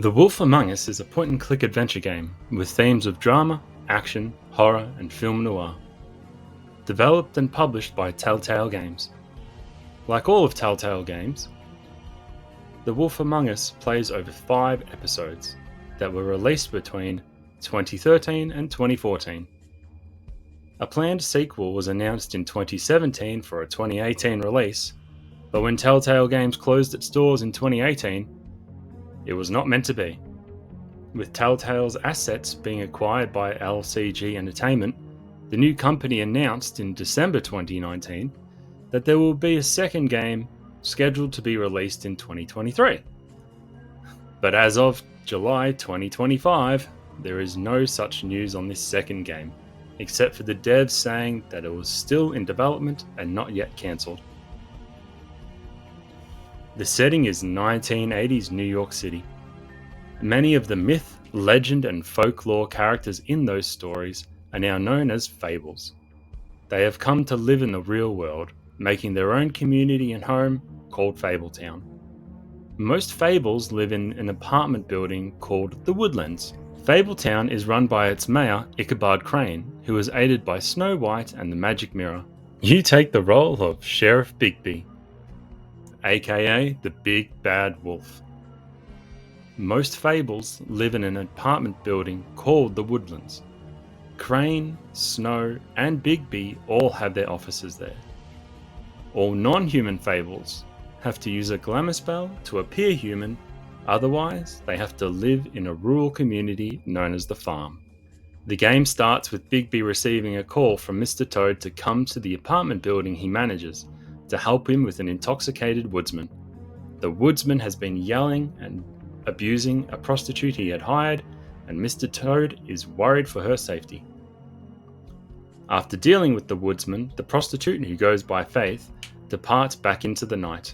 The Wolf Among Us is a point-and-click adventure game with themes of drama, action, horror, and film noir. Developed and published by Telltale Games. Like all of Telltale Games, The Wolf Among Us plays over 5 episodes that were released between 2013 and 2014. A planned sequel was announced in 2017 for a 2018 release, but when Telltale Games closed its doors in 2018, it was not meant to be. With Telltale's assets being acquired by LCG Entertainment, the new company announced in December 2019 that there will be a second game scheduled to be released in 2023. But as of July 2025, there is no such news on this second game, except for the devs saying that it was still in development and not yet cancelled. The setting is 1980s New York City. Many of the myth, legend, and folklore characters in those stories are now known as fables. They have come to live in the real world, making their own community and home called Fabletown. Most fables live in an apartment building called the Woodlands. Fabletown is run by its mayor, Ichabod Crane, who is aided by Snow White and the Magic Mirror. You take the role of Sheriff Bigby, aka the Big Bad Wolf. Most fables live in an apartment building called the Woodlands. Crane, Snow, and Bigby all have their offices there. All non-human fables have to use a glamour spell to appear human, otherwise they have to live in a rural community known as the farm. The game starts with Bigby receiving a call from Mr. Toad to come to the apartment building he manages to help him with an intoxicated woodsman. The woodsman has been yelling and abusing a prostitute he had hired, and Mr. Toad is worried for her safety. After dealing with the woodsman, the prostitute, who goes by Faith, departs back into the night.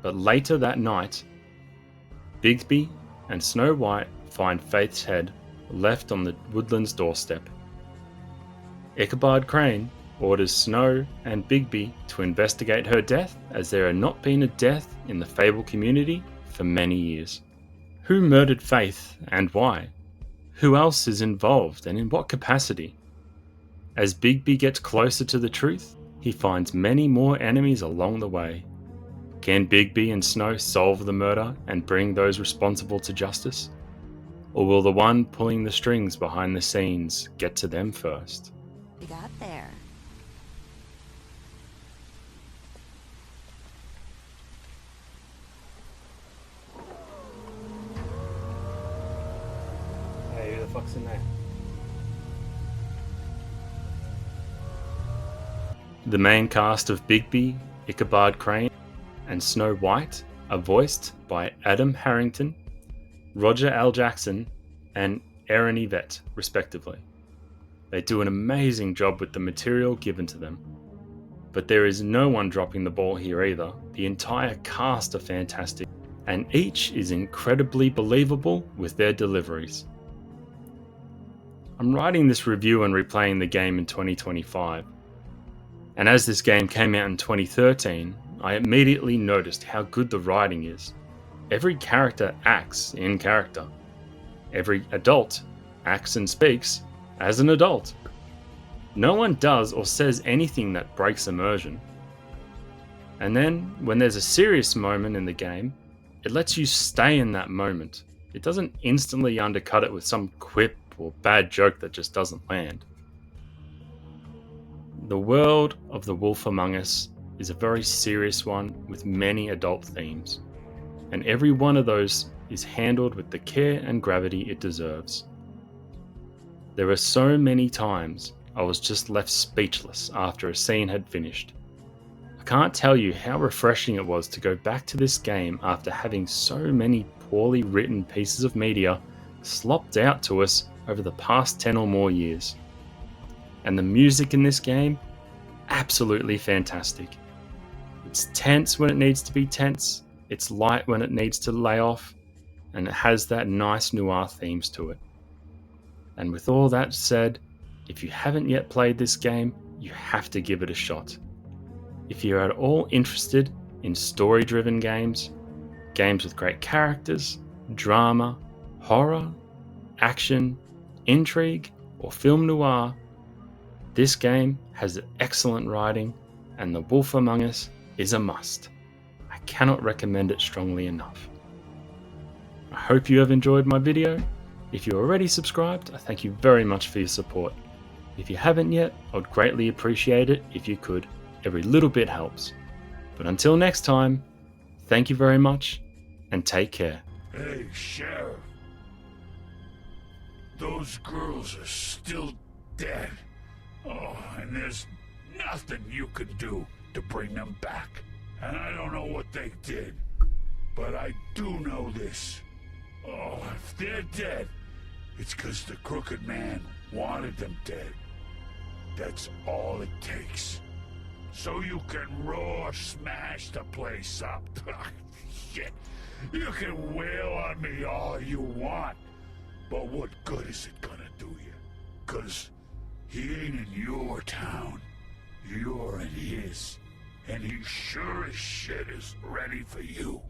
But later that night, Bigby and Snow White find Faith's head left on the Woodlands doorstep. Ichabod Crane orders Snow and Bigby to investigate her death, as there had not been a death in the fable community for many years. Who murdered Faith and why? Who else is involved and in what capacity? As Bigby gets closer to the truth, he finds many more enemies along the way. Can Bigby and Snow solve the murder and bring those responsible to justice? Or will the one pulling the strings behind the scenes get to them first? We got there. Hey, who the fuck's in there? The main cast of Bigby, Ichabod Crane, and Snow White are voiced by Adam Harrington, Roger L. Jackson, and Erin Yvette, respectively. They do an amazing job with the material given to them. But there is no one dropping the ball here either. The entire cast are fantastic, and each is incredibly believable with their deliveries. I'm writing this review and replaying the game in 2025, and as this game came out in 2013, I immediately noticed how good the writing is. Every character acts in character. Every adult acts and speaks as an adult. No one does or says anything that breaks immersion. And then, when there's a serious moment in the game, it lets you stay in that moment. It doesn't instantly undercut it with some quip or bad joke that just doesn't land. The world of The Wolf Among Us is a very serious one with many adult themes, and every one of those is handled with the care and gravity it deserves. There are so many times I was just left speechless after a scene had finished. I can't tell you how refreshing it was to go back to this game after having so many poorly written pieces of media slopped out to us over the past 10 or more years. And the music in this game, absolutely fantastic. It's tense when it needs to be tense, it's light when it needs to lay off, and it has that nice noir themes to it. And with all that said, if you haven't yet played this game, you have to give it a shot. If you're at all interested in story-driven games with great characters, drama, horror, action, intrigue, or film noir, this game has excellent writing, and The Wolf Among Us is a must. I cannot recommend it strongly enough. I hope you have enjoyed my video. If you're already subscribed, I thank you very much for your support. If you haven't yet, I would greatly appreciate it if you could. Every little bit helps. But until next time, thank you very much, and take care. Hey, Sheriff. Those girls are still dead. Oh, and there's nothing you can do to bring them back. And I don't know what they did, but I do know this. Oh, if they're dead, it's 'cause the crooked man wanted them dead. That's all it takes. So you can roar, smash the place up. Shit. You can wail on me all you want, but what good is it gonna do you? 'Cause he ain't in your town. You're in his. And he sure as shit is ready for you.